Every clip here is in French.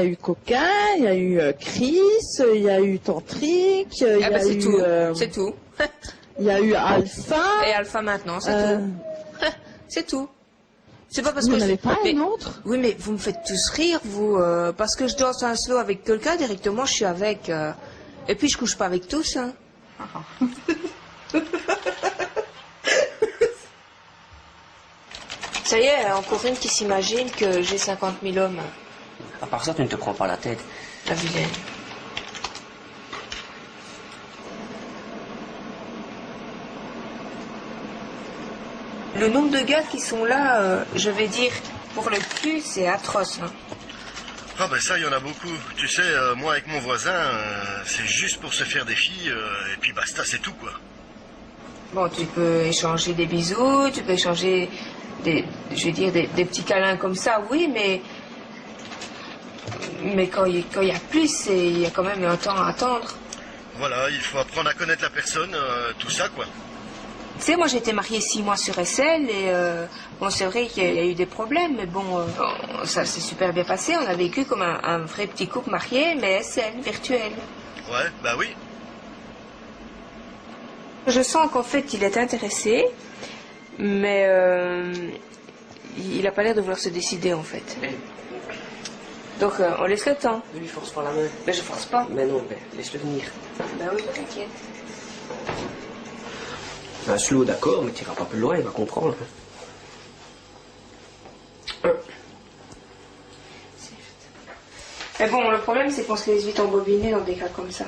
Il y a eu Coquin, il y a eu Chris, il y a eu Tantric, il y a eu... C'est tout. Il y a eu Alpha. Et Alpha maintenant, c'est tout. C'est tout. C'est pas parce vous que... Vous n'avez pas un autre? Oui, mais vous me faites tous rire, vous. Parce que je danse un slow avec quelqu'un, directement je suis avec... Et puis je couche pas avec tous, hein. Ça y est, encore une qui s'imagine que j'ai 50 000 hommes. À part ça, tu ne te prends pas la tête. La vilaine. Le nombre de gars qui sont là, je vais dire, pour le cul, c'est atroce. Hein. Ah ben ça, il y en a beaucoup. Tu sais, moi avec mon voisin, c'est juste pour se faire des filles, et puis basta, c'est tout, quoi. Bon, tu peux échanger des bisous, tu peux échanger je vais dire, des petits câlins comme ça, oui, mais quand il y a plus, il y a quand même un temps à attendre. Voilà, il faut apprendre à connaître la personne, tout ça, quoi. Tu sais, moi j'ai été mariée 6 mois sur SL et bon, c'est vrai qu'il y a eu des problèmes, mais bon, ça s'est super bien passé. On a vécu comme un vrai petit couple marié, mais SL, virtuel. Ouais, bah oui. Je sens qu'en fait il est intéressé, mais il n'a pas l'air de vouloir se décider en fait. Donc on laisse le temps. Ne lui force pas la main. Mais je force pas. Mais non, laisse-le venir. Ben oui, t'inquiète. Un slow, d'accord, mais tu n'iras pas plus loin, il va comprendre. Mais bon, le problème c'est qu'on se laisse vite embobiner dans des cas comme ça.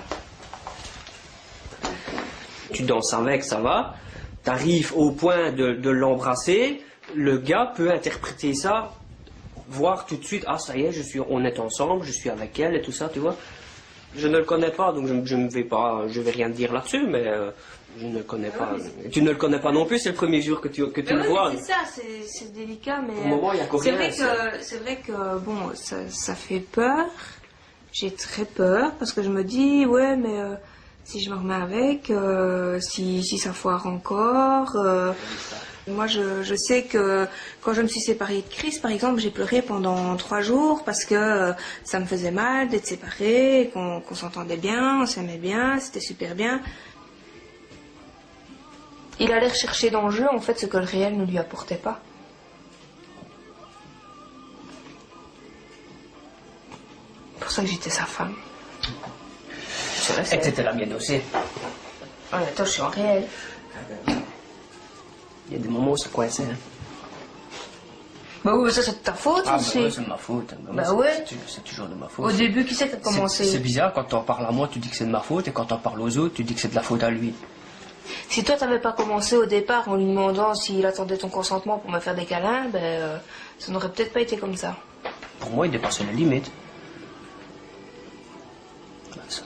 Tu danses avec, ça va. T'arrives au point de l'embrasser, le gars peut interpréter ça, voir tout de suite, ah ça y est, on est ensemble, je suis avec elle et tout ça, tu vois. Je ne le connais pas, donc je vais rien dire là-dessus, mais je ne le connais pas. Tu ne le connais pas non plus, c'est le premier jour que tu le vois. C'est ça, c'est délicat, mais au moment, il y a c'est vrai que bon, ça fait peur. J'ai très peur parce que je me dis, ouais, mais si je me remets avec, si ça foire encore. Moi, je sais que quand je me suis séparée de Chris, par exemple, j'ai pleuré pendant 3 jours parce que ça me faisait mal d'être séparée, qu'on s'entendait bien, on s'aimait bien, c'était super bien. Il allait rechercher dans le jeu, en fait, ce que le réel ne lui apportait pas. C'est pour ça que j'étais sa femme. Et que c'était la mienne aussi. En même temps, je suis en réel. Il y a des moments où ça coinçait. Hein. Bah oui, ça c'est de ta faute aussi. Bah ouais, c'est de ma faute. Bah ouais. C'est toujours de ma faute. Au début, qui c'est qui a commencé? C'est bizarre, quand t'en parles à moi, tu dis que c'est de ma faute, et quand t'en parles aux autres, tu dis que c'est de la faute à lui. Si toi t'avais pas commencé au départ en lui demandant s'il attendait ton consentement pour me faire des câlins, ben ça n'aurait peut-être pas été comme ça. Pour moi, il dépassait la limite. Ben ça...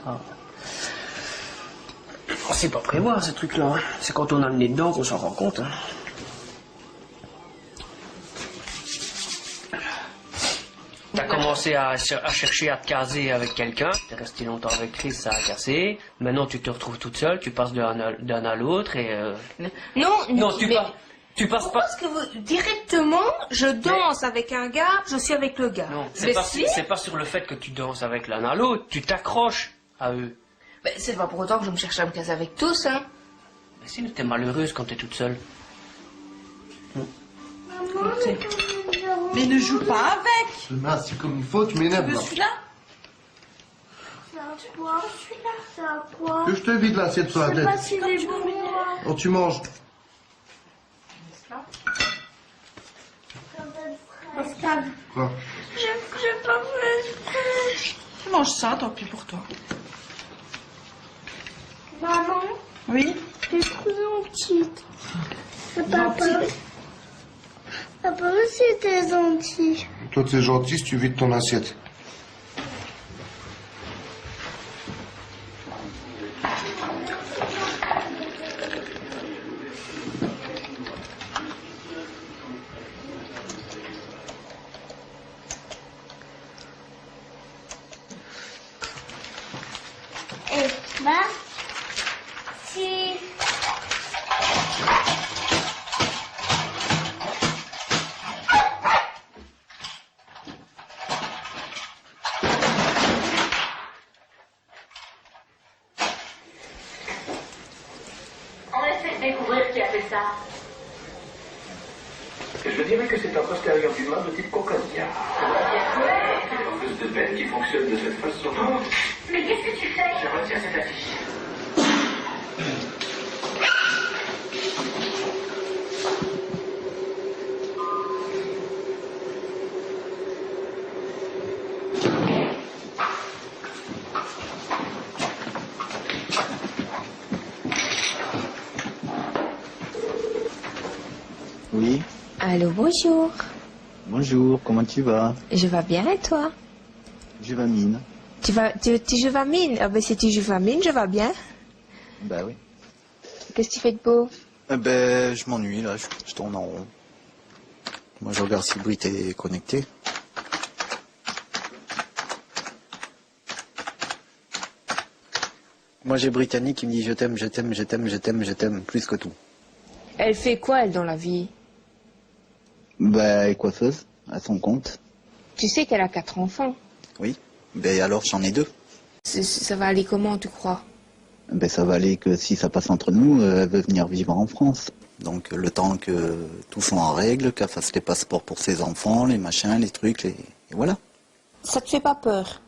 On sait pas prévoir ces trucs-là. Hein. C'est quand on a le nez dedans qu'on s'en rend compte. Hein. T'as commencé à chercher à te caser avec quelqu'un. T'es resté longtemps avec Chris, ça a cassé. Maintenant, tu te retrouves toute seule. Tu passes d'un à l'autre et... Non, tu passes pourquoi pas... est-ce que vous... Directement, je danse avec un gars, je suis avec le gars. Non, c'est pas sur le fait que tu danses avec l'un à l'autre. Tu t'accroches à eux. Ben, c'est pas pour autant que je me cherche à me caser avec tous, hein. Mais si, t'es malheureuse quand t'es toute seule. Maman, mais ne joue pas avec. Je le mets assis comme il faut, tu m'énerves. Tu veux celui-là? C'est à quoi? Celui-là, c'est à quoi? Que je te vide l'assiette sur la Je sais tête. pas s'il est bon. Oh, tu manges. Pascal, Quoi? J'ai pas fait. tu manges ça, tant pis pour toi. Maman, Oui? t'es trop gentille. Papa, papa aussi t'es gentil. Toi, t'es gentil si tu vides ton assiette. Et bah, si... ça? Je dirais que c'est un postérieur humain de type Concordia. C'est une vendeuse de bête qui fonctionne de cette façon. Mais qu'est-ce que tu fais? Je retiens cette affiche. Oui. Allô, bonjour. Bonjour, comment tu vas? Je vais bien et toi? Je vais mine. Tu joues à mine? Ah ben si tu joues à mine, je vais bien. Bah oui. Qu'est-ce que tu fais de beau? Ben, je m'ennuie là, je tourne en rond. Moi je regarde si Brit est connecté. Moi j'ai Britannique qui me dit je t'aime, je t'aime, je t'aime, je t'aime, je t'aime, plus que tout. Elle fait quoi, elle, dans la vie? Ben, elle est coiffeuse, à son compte. Tu sais qu'elle a 4 enfants. Oui. Ben alors j'en ai 2. Ça va aller comment, tu crois? Ben ça va aller que si ça passe entre nous, elle veut venir vivre en France. Donc le temps que tout soit en règle, qu'elle fasse les passeports pour ses enfants, les machins, les trucs, et voilà. Ça te fait pas peur?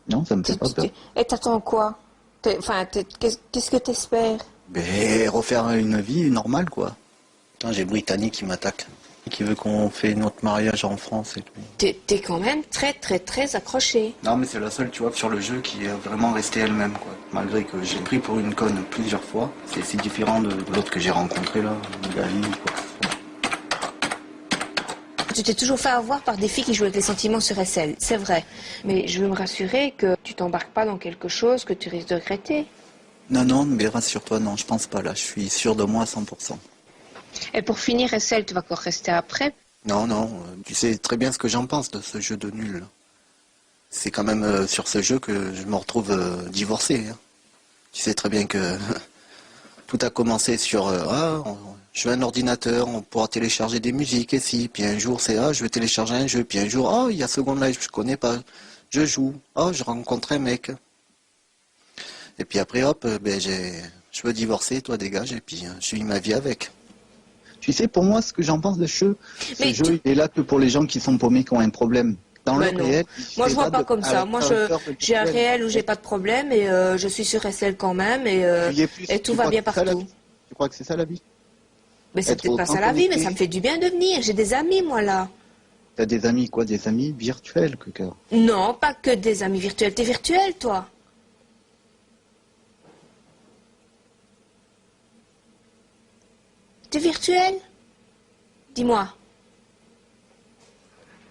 Non, ça me fait pas peur. Et t'attends quoi? Qu'est-ce que t'espères? Ben refaire une vie normale quoi. Putain, j'ai Britannique qui m'attaque. Et qui veut qu'on fait notre mariage en France et tout. T'es quand même très très très accroché. Non mais c'est la seule tu vois sur le jeu qui est vraiment restée elle-même quoi. Malgré que j'ai pris pour une conne plusieurs fois. C'est différent de l'autre que j'ai rencontré là, Gali quoi. Tu t'es toujours fait avoir par des filles qui jouent avec les sentiments sur SL, c'est vrai. Mais je veux me rassurer que tu t'embarques pas dans quelque chose que tu risques de regretter. Non, mais rassure-toi, non, je pense pas là, je suis sûr de moi à 100%. Et pour finir, SL, tu vas encore rester après? Non, tu sais très bien ce que j'en pense de ce jeu de nul. C'est quand même sur ce jeu que je me retrouve divorcé. Hein. Tu sais très bien que tout a commencé sur je veux un ordinateur, on pourra télécharger des musiques et si. Puis un jour c'est je veux télécharger un jeu. Puis un jour il y a Second Life, je connais pas, je joue. Je rencontre un mec. Et puis après je veux divorcer, toi dégage et puis je vis ma vie avec. Tu sais pour moi ce que j'en pense de ce jeu. Ce jeu il est là que pour les gens qui sont paumés, qui ont un problème. Dans le réel, moi je vois pas comme ça. Moi j'ai un réel où j'ai pas de problème et je suis sur SL quand même et tout va bien partout. Tu crois que c'est ça la vie? Mais c'est peut-être pas ça la vie, mais ça me fait du bien de venir. J'ai des amis moi là. T'as des amis quoi? Des amis virtuels que cœur? Non, pas que des amis virtuels. T'es virtuel toi? T'es virtuel? Dis-moi.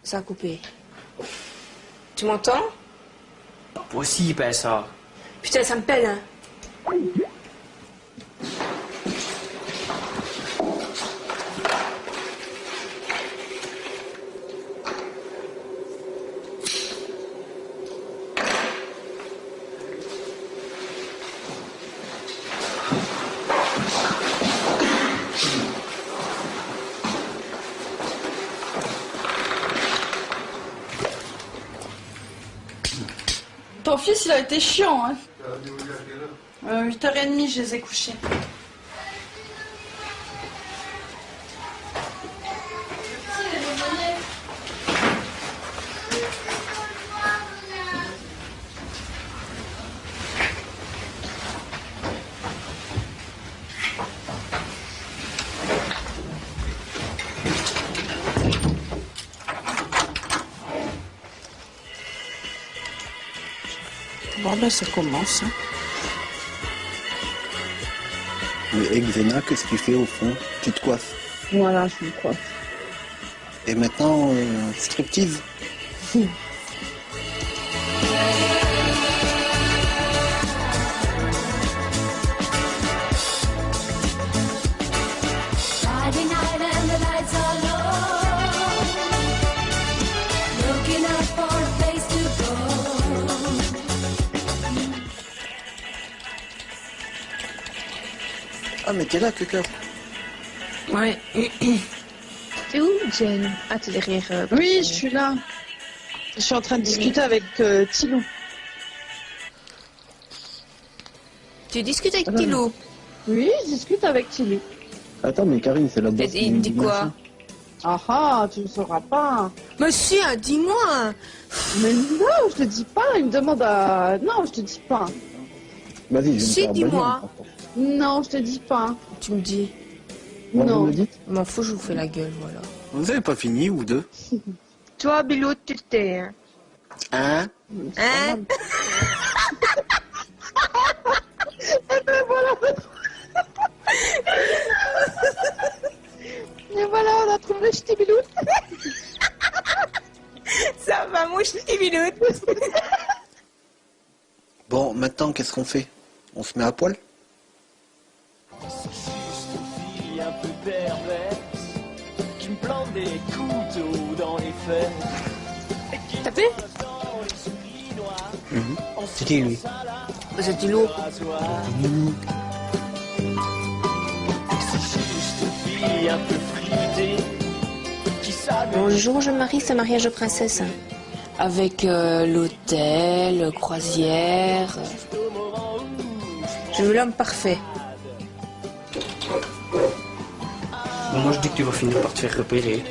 Ça a coupé. Tu m'entends? Possible, ça. Putain, ça me pèle, hein. Ton fils, il a été chiant, hein. 8h30, je les ai couchés. Bon, ben ça commence. Hein. Et Xena, qu'est-ce que tu fais au fond? Tu te coiffes? Voilà, je me coiffe. Et maintenant, striptease? Ah, mais t'es là, Cucker. Ouais. T'es où, Jen? Ah, t'es derrière. Oui, je suis là. Je suis en train de discuter avec Tilou. Tu discutes avec Tilou? Oui, je discute avec Tilou. Attends, mais Karine, c'est la bosse. Et il dit quoi? Ah, tu ne sauras pas. Mais si, hein, dis-moi. Mais non, je te dis pas. Il me demande à... Non, je te dis pas. Vas-y, je vais me Si, faire dis-moi. bannir. Non, je te dis pas. Tu me dis. Moi, vous Non. me dites? M'en fous, je vous fais la gueule, voilà. Vous avez pas fini, ou deux? Toi, Bilou, tu t'es. Hein? Hein? Hein? Et voilà, on a trouvé le ch'ti Bilou. Ça va, mon ch'ti Bilou. Bon, maintenant, qu'est-ce qu'on fait? On se met à poil? Un peu perverse qui me plante des couteaux dans les fesses. Tapé? C'est qui lui? C'est du lourd. Un peu fritée qui Bon, le jour où je me marie, c'est un mariage de princesse. Hein. Avec l'hôtel, croisière. Je veux l'homme parfait. Bon, moi je dis que tu vas finir par te faire repérer.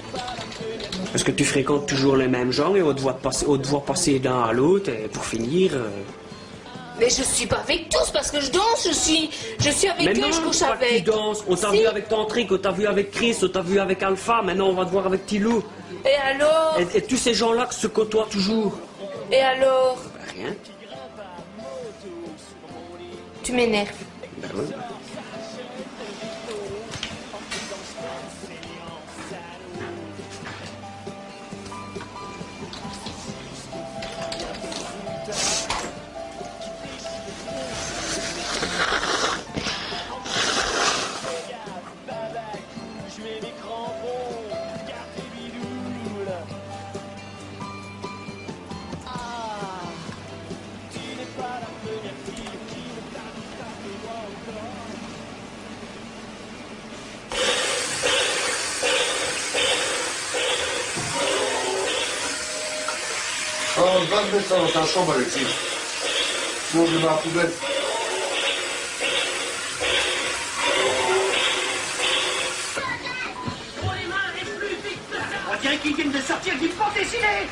Parce que tu fréquentes toujours les mêmes gens et on te voit passer d'un à l'autre et pour finir... Mais je suis pas avec tous parce que je danse, je suis avec Mais eux, non, je couche pas que tu avec. danses. On t'a Si. vu avec Tantric, on t'a vu avec Chris, on t'a vu avec Alpha, maintenant on va te voir avec Tilou. Et alors? Et tous ces gens-là qui se côtoient toujours. Et alors? Rien. Tu m'énerves. Ben ouais. Oh, va te mettre ça dans ta chambre, Alexis. Sinon, je vais dans la poubelle. On dirait qu'ils viennent de sortir du pont dessiné.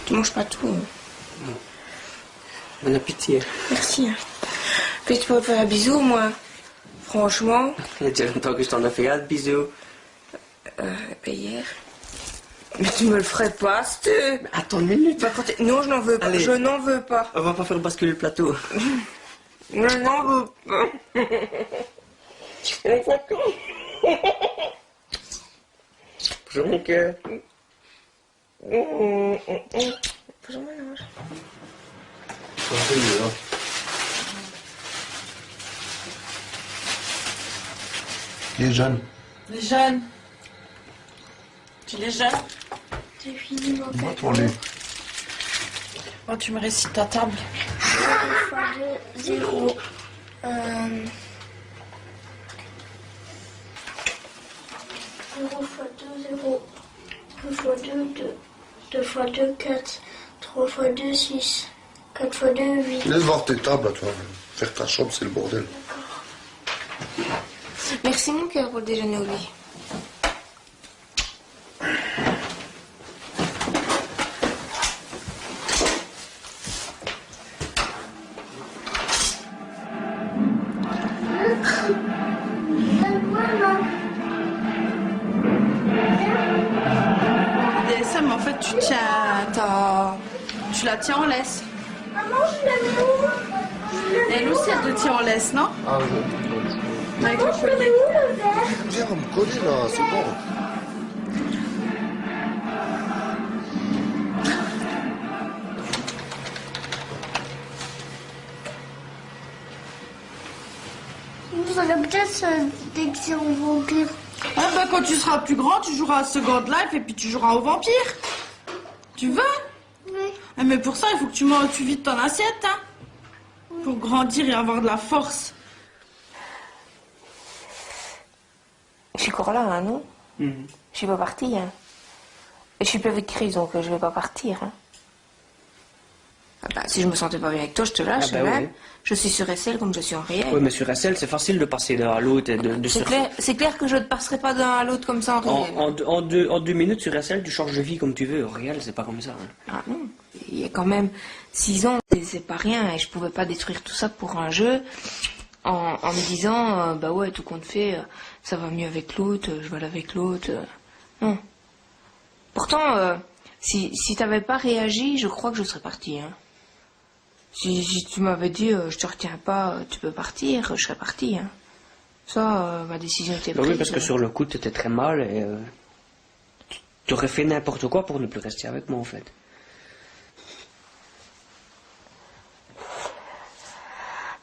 Tu manges pas tout. On a pitié. Merci. Puis tu peux me faire un bisou, moi. Franchement. Il y a déjà longtemps que je t'en ai fait un bisou. Hier. Mais tu me le ferais pas, c'était. Attends une minute. Non, je n'en veux pas. Allez. Je n'en veux pas. On va pas faire basculer le plateau. Je n'en veux pas. Bonjour mon cœur. Bonjour, mon ange. Qui est jeune? Les jeunes. Tu les jeunes? J'ai fini mon Va cadeau. tourner. Oh, tu me récites ta table. 2 fois 2, 0. 0 fois 2, 0. 2 fois 2, 2. 2 fois 2, 4. 3 fois 2, 6. 4 fois 2, 8. Laisse voir tes tables à toi. Faire ta chambre, c'est le bordel. Merci, mon cœur, pour le déjeuner au lit. DSM, en fait, tu la tiens en laisse. Maman, je la mets où? Et elle aussi, elle te tient en laisse, non? Ah oui. Avec le Je la mets collier. où le verre? Viens me coller là, c'est bon. Vous allez peut-être se déguiser en vampire. Ah bah quand tu seras plus grand, tu joueras à Second Life et puis tu joueras au vampire. Tu veux? Oui. Ah, mais pour ça, il faut que tu vides ton assiette, hein. Pour grandir et avoir de la force. Je suis encore là, hein, non? Je suis pas partie, hein. Et je suis plus avec Chris, donc je vais pas partir, hein. bah, si je me sentais pas bien avec toi, je te lâche. Ah bah là. oui. Je suis sur SL comme je suis en réel. Oui, mais sur SL, c'est facile de passer d'un à l'autre et de C'est clair que je ne passerai pas d'un à l'autre comme ça en réel. en 2 minutes sur SL, tu changes de vie comme tu veux. En réel, c'est pas comme ça. Hein. Ah non, il y a quand même 6 ans, c'est pas rien, et je pouvais pas détruire tout ça pour un jeu en me disant, bah ouais, tout compte fait, ça va mieux avec l'autre, je vais aller avec l'autre. Non. Pourtant, si t'avais pas réagi, je crois que je serais partie. Hein. Si tu m'avais dit, je te retiens pas, tu peux partir, je serais partie. Hein. Ça, ma décision était Bah prise. oui, parce que sur le coup, t'étais très mal et tu aurais fait n'importe quoi pour ne plus rester avec moi, en fait.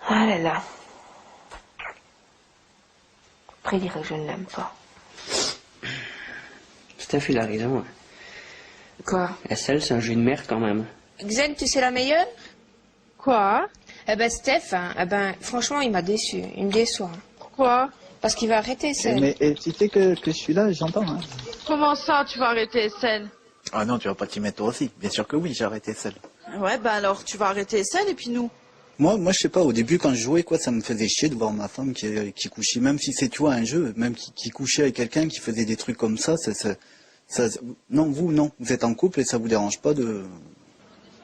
Ah là là. Après, il dirait que je ne l'aime pas. Steph, il a raison. Hein. Quoi? SL, c'est un jeu de merde quand même. Xen, tu sais la meilleure? Quoi? Eh ben, Steph, hein, eh ben, franchement, il m'a déçu. Il me déçoit. Pourquoi? Parce qu'il va arrêter seul. Mais tu sais que je suis là, j'entends. Hein. Comment ça, tu vas arrêter SL? Ah non, tu vas pas t'y mettre toi aussi. Bien sûr que oui, j'ai arrêté seul. Ouais, bah alors tu vas arrêter SL et puis nous. Moi, je sais pas, au début, quand je jouais, quoi, ça me faisait chier de voir ma femme qui couchait, même si c'est, tu vois, un jeu, même qui couchait avec quelqu'un qui faisait des trucs comme ça, non, vous êtes en couple et ça vous dérange pas de...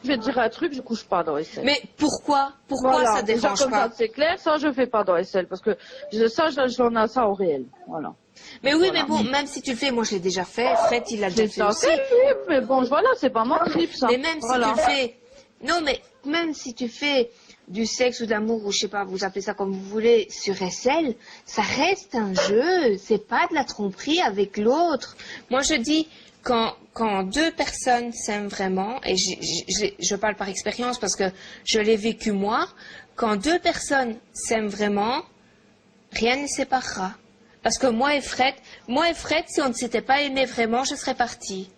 Je vais te dire un truc, je couche pas dans SL. Mais pourquoi? Pourquoi Voilà, ça déjà dérange comme pas? ça, c'est clair, ça je fais pas dans SL, parce que j'en ai ça au réel, voilà. Mais oui, mais bon, même si tu le fais, moi je l'ai déjà fait, Fred il l'a déjà fait aussi. Oui, mais bon, voilà, c'est pas mon trip ça. Mais même si Voilà. tu le fais, non mais même si tu fais du sexe ou d'amour ou je sais pas, vous appelez ça comme vous voulez sur SL, ça reste un jeu, c'est pas de la tromperie avec l'autre. Moi je dis quand deux personnes s'aiment vraiment, et je parle par expérience parce que je l'ai vécu moi, quand deux personnes s'aiment vraiment, rien ne les séparera. Parce que moi et Fred, si on ne s'était pas aimé vraiment, je serais partie.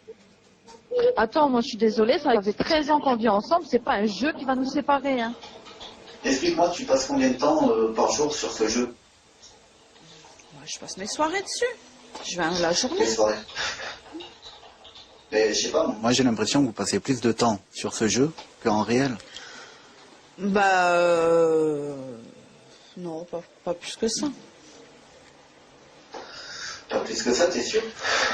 Attends, moi je suis désolée, ça fait 13 ans qu'on vit ensemble, c'est pas un jeu qui va nous séparer. Hein. Explique-moi, tu passes combien de temps par jour sur ce jeu? Moi, je passe mes soirées dessus. Je vais à la journée. Les soirées. Mais je sais pas, moi j'ai l'impression que vous passez plus de temps sur ce jeu qu'en réel. Bah non, pas plus que ça. Pas plus que ça, t'es sûr?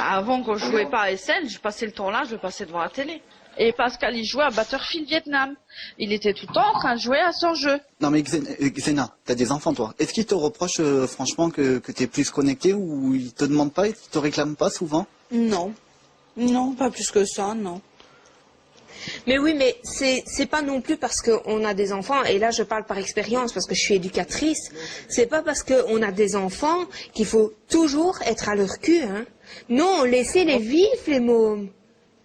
Avant, quand je jouais pas à SL, je passais le temps là, je le passais devant la télé. Et Pascal, il jouait à Battlefield Vietnam. Il était tout le temps en train de jouer à son jeu. Non mais Xena, t'as des enfants toi. Est-ce qu'ils te reprochent franchement que t'es plus connecté ou ils te demandent pas, ils te réclament pas souvent? Non. Non, pas plus que ça, non. Mais oui, mais c'est pas non plus parce qu'on a des enfants, et là je parle par expérience parce que je suis éducatrice, c'est pas parce qu'on a des enfants qu'il faut toujours être à leur cul, hein. Non, laissez-les vivre, les mômes.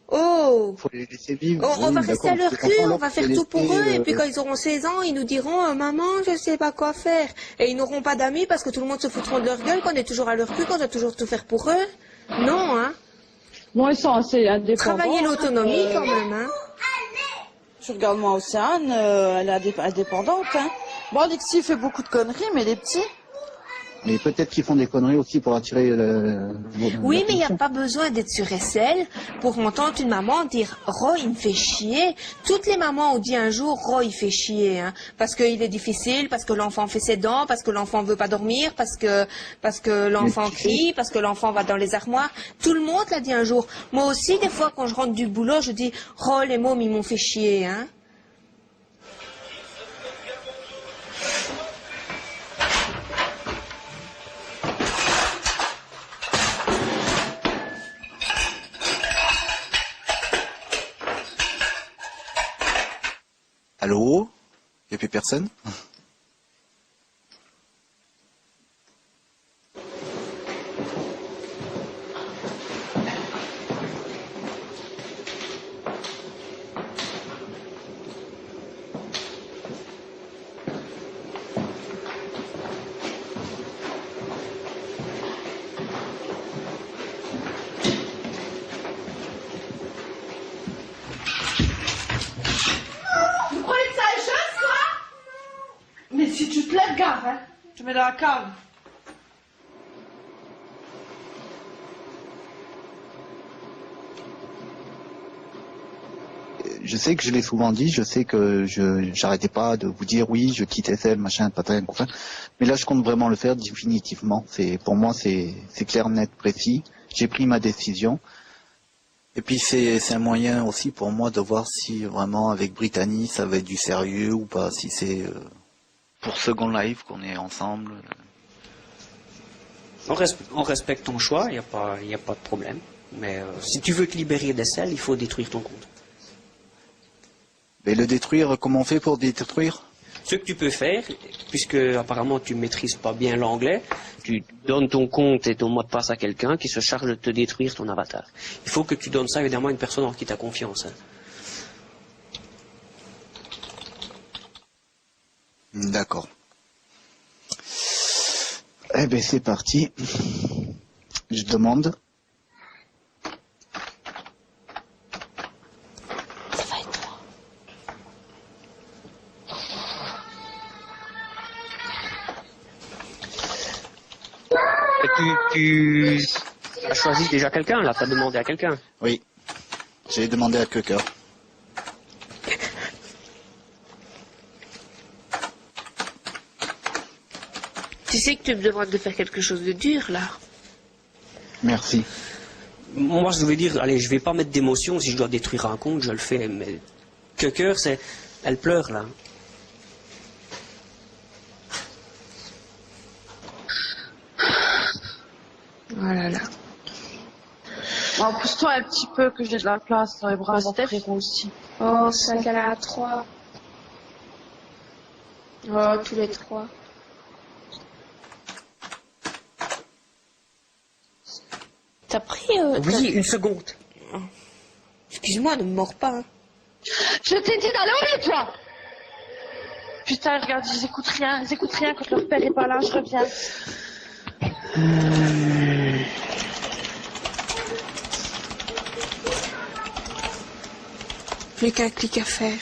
Oh, Faut les laisser vivre. on va Oui, rester à d'accord, leur je cul, comprends, on va faut faire les tout pour laisser, eux, et puis quand ils auront 16 ans, ils nous diront maman, je sais pas quoi faire. Et ils n'auront pas d'amis parce que tout le monde se foutront de leur gueule, qu'on est toujours à leur cul, qu'on doit toujours tout faire pour eux. Non, hein. Bon, ils sont assez indépendants. Travailler l'autonomie quand même, hein. Tu regardes moi Océane, elle est indépendante. Hein. Bon, Alexis fait beaucoup de conneries, mais les petits... Mais peut-être qu'ils font des conneries aussi pour attirer Oui, mais il n'y a pas besoin d'être sur SL pour entendre une maman dire « Roy, il me fait chier ». Toutes les mamans ont dit un jour « Roy, il fait chier hein, ». Parce qu'il est difficile, parce que l'enfant fait ses dents, parce que l'enfant ne veut pas dormir, parce que l'enfant crie, parce que l'enfant va dans les armoires. Tout le monde l'a dit un jour. Moi aussi, des fois, quand je rentre du boulot, je dis « Roy, les mômes, ils m'ont fait chier hein ». Allô? Y a plus personne? Mais si tu te lèves, gare, hein. Tu mets dans la cave. je sais que je l'ai souvent dit, je sais que j'arrêtais pas de vous dire oui, je quitte SL, machin, patin, enfin. Mais là, je compte vraiment le faire définitivement. Pour moi, c'est clair, net, précis. J'ai pris ma décision. Et puis c'est un moyen aussi pour moi de voir si vraiment avec Brittany ça va être du sérieux ou pas, si c'est pour Second Life qu'on est ensemble. On respecte ton choix, il n'y a pas de problème. Mais si tu veux te libérer d'SL, il faut détruire ton compte. Mais le détruire, comment on fait pour détruire? Ce que tu peux faire, puisque apparemment tu maîtrises pas bien l'anglais, tu donnes ton compte et ton mot de passe à quelqu'un qui se charge de te détruire ton avatar. Il faut que tu donnes ça évidemment à une personne en qui tu as confiance. Hein. D'accord. Eh ben c'est parti. Je demande. Tu as choisi déjà quelqu'un, là, tu as demandé à quelqu'un. Oui, j'ai demandé à quelqu'un. Tu sais que tu me demandes de faire quelque chose de dur, là. Merci. Moi, je vais dire, allez, je vais pas mettre d'émotion, si je dois détruire un compte, je le fais, mais cœur, c'est... Elle pleure, là. Oh là là. Bon, pousse-toi un petit peu que j'ai de la place dans les bras de Steph aussi. Oh, 5 à 3. Oh, tous les 3. T'as pris... Oui, une seconde. Excuse-moi, ne me mords pas. Hein. Je t'ai dit d'aller au lit, toi. Putain, regarde, ils écoutent rien quand leur père est pas là, je reviens. Plus qu'un clic à faire.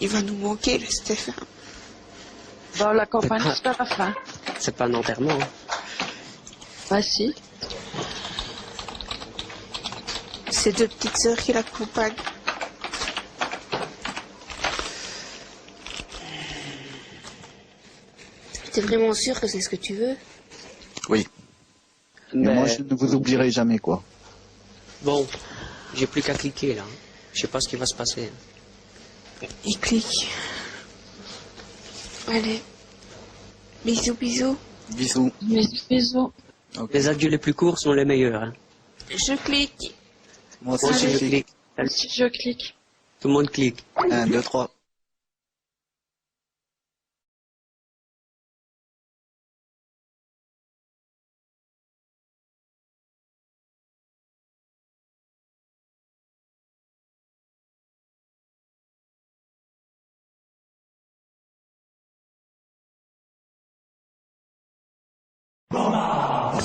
Il va nous manquer, le Stéphane. Bah, la campagne jusqu'à la fin. C'est pas un enterrement. Hein. Bah, si. C'est 2 petites sœurs qui l'accompagnent. T'es vraiment sûr que c'est ce que tu veux? Oui. Mais moi, je ne vous oublierai jamais, quoi. Bon, j'ai plus qu'à cliquer, là. Je sais pas ce qui va se passer. Il clique. Allez. Bisous, bisous. Bisous. Bisous. Okay. Les adieux les plus courts sont les meilleurs. Hein. Je clique. Moi aussi, je clique. Si je clique. Tout le monde clique. 1, 2, 3. Bomba!